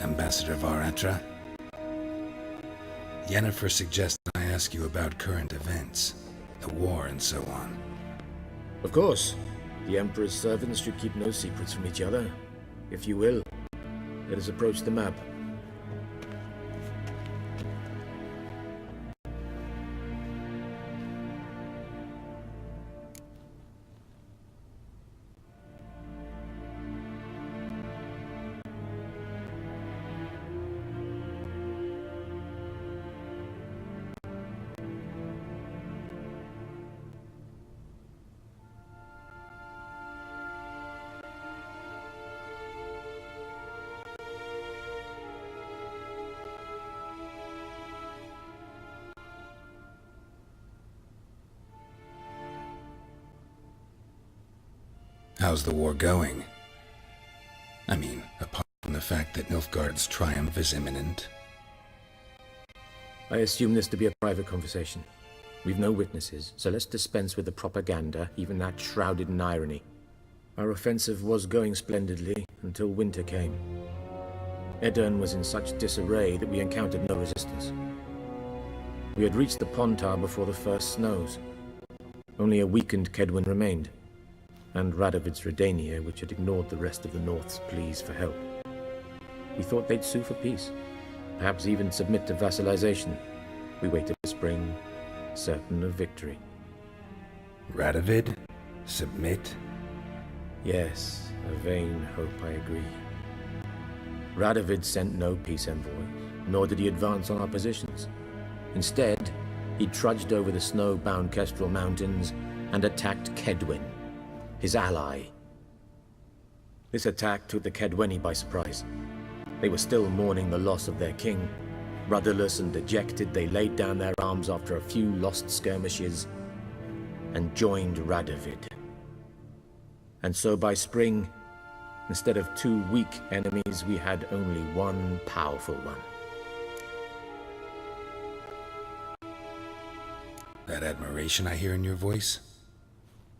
Ambassador Varatra? Yennefer suggests I ask you about current events, the war and so on.
Of course. The Emperor's servants should keep no secrets from each other. If you will, let us approach the map.
How's the war going? I mean, apart from the fact that Nilfgaard's triumph is imminent.
I assume this to be a private conversation. We've no witnesses, so let's dispense with the propaganda, even that shrouded in irony. Our offensive was going splendidly until winter came. Edirn was in such disarray that we encountered no resistance. We had reached the Pontar before the first snows. Only a weakened Kedwin remained, and Radovid's Redania, which had ignored the rest of the North's pleas for help. We thought they'd sue for peace, perhaps even submit to vassalization. We waited for spring, certain of victory.
Radovid? Submit?
Yes, a vain hope, I agree. Radovid sent no peace envoys, nor did he advance on our positions. Instead, he trudged over the snow-bound Kestrel Mountains and attacked Kedwen, his ally. This attack took the Kedweni by surprise. They were still mourning the loss of their king. Rudderless and dejected, they laid down their arms after a few lost skirmishes and joined Radovid. And so by spring, instead of 2 weak enemies, we had only one powerful one.
That admiration I hear in your voice?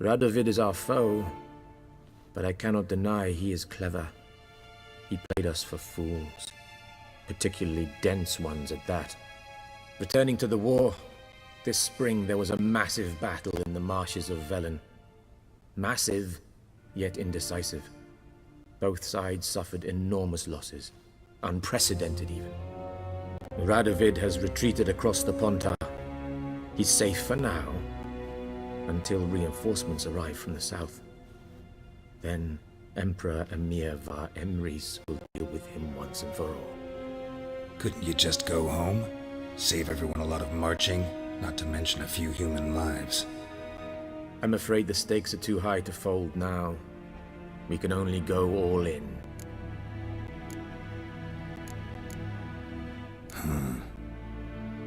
Radovid is our foe, but I cannot deny he is clever. He played us for fools, particularly dense ones at that. Returning to the war, this spring there was a massive battle in the marshes of Velen. Massive, yet indecisive. Both sides suffered enormous losses, unprecedented even. Radovid has retreated across the Pontar. He's safe for now, until reinforcements arrive from the south. Then Emperor Emir Var Emrys will deal with him once and for all.
Couldn't you just go home? Save everyone a lot of marching, not to mention a few human lives.
I'm afraid the stakes are too high to fold now. We can only go all in.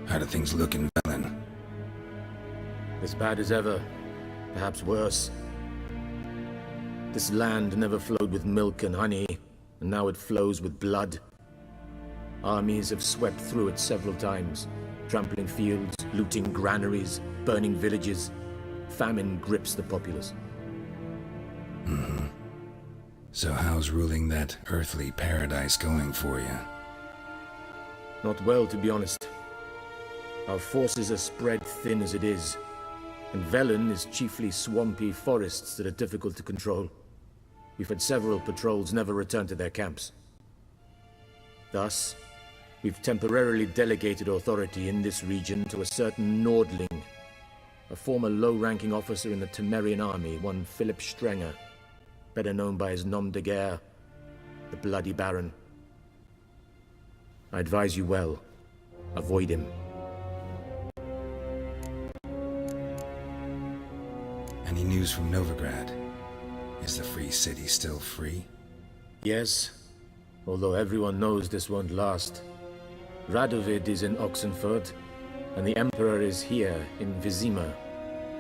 How do things look in Velen?
As bad as ever, perhaps worse. This land never flowed with milk and honey, and now it flows with blood. Armies have swept through it several times, trampling fields, looting granaries, burning villages. Famine grips the populace.
So how's ruling that earthly paradise going for you?
Not well, to be honest. Our forces are spread thin as it is, and Velen is chiefly swampy forests that are difficult to control. We've had several patrols never return to their camps. Thus, we've temporarily delegated authority in this region to a certain Nordling, a former low-ranking officer in the Temerian army, one Philip Strenger, better known by his nom de guerre, the Bloody Baron. I advise you well. Avoid him.
Any news from Novigrad? Is the free city still free?
Yes, although everyone knows this won't last. Radovid is in Oxenfurt, and the Emperor is here in Vizima,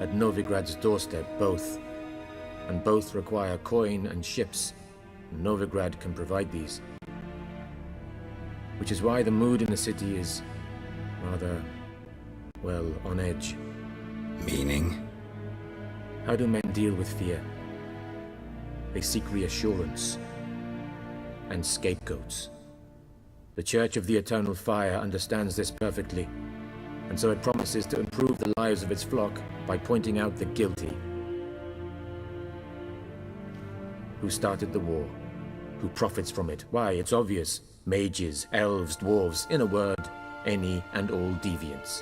at Novigrad's doorstep, both. And both require coin and ships. Novigrad can provide these. Which is why the mood in the city is rather, well, on edge.
Meaning?
How do men deal with fear? They seek reassurance and scapegoats. The Church of the Eternal Fire understands this perfectly, and so it promises to improve the lives of its flock by pointing out the guilty. Who started the war? Who profits from it? Why, it's obvious. Mages, elves, dwarves, in a word, any and all deviants.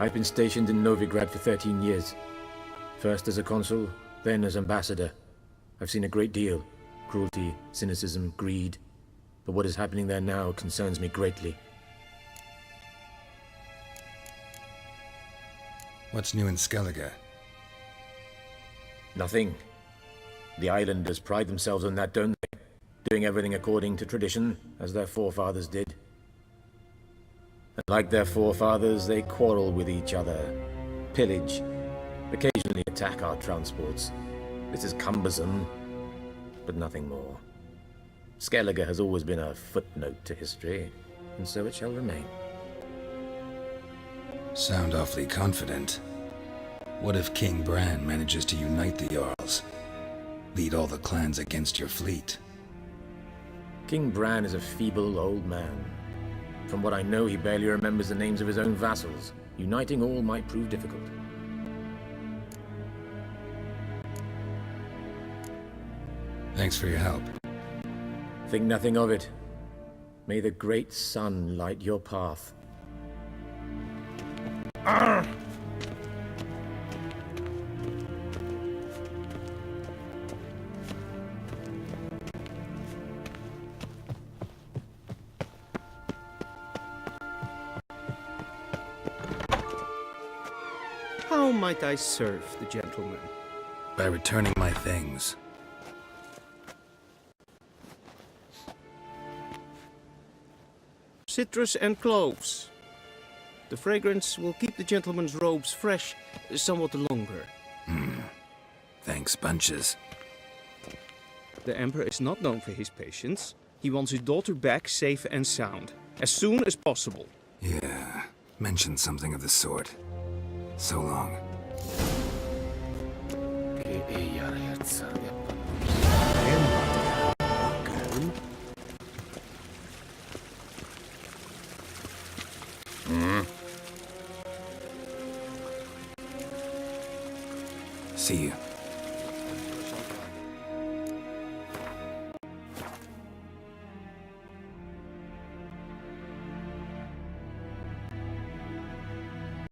I've been stationed in Novigrad for 13 years. First as a consul, then as ambassador. I've seen a great deal. Cruelty, cynicism, greed. But what is happening there now concerns me greatly.
What's new in Skellige?
Nothing. The islanders pride themselves on that, don't they? Doing everything according to tradition, as their forefathers did. And like their forefathers, they quarrel with each other, pillage, occasionally attack our transports. This is cumbersome, but nothing more. Skellige has always been a footnote to history, and so it shall remain.
Sound awfully confident. What if King Bran manages to unite the Jarls? Lead all the clans against your fleet?
King Bran is a feeble old man. From what I know, he barely remembers the names of his own vassals. Uniting all might prove difficult.
Thanks for your help.
Think nothing of it. May the great sun light your path. Arr!
How might I serve the gentleman?
By returning my things.
Citrus and cloves. The fragrance will keep the gentleman's robes fresh somewhat longer.
Thanks, bunches.
The Emperor is not known for his patience. He wants his daughter back safe and sound, as soon as possible.
Yeah, mentioned something of the sort. So long. See you.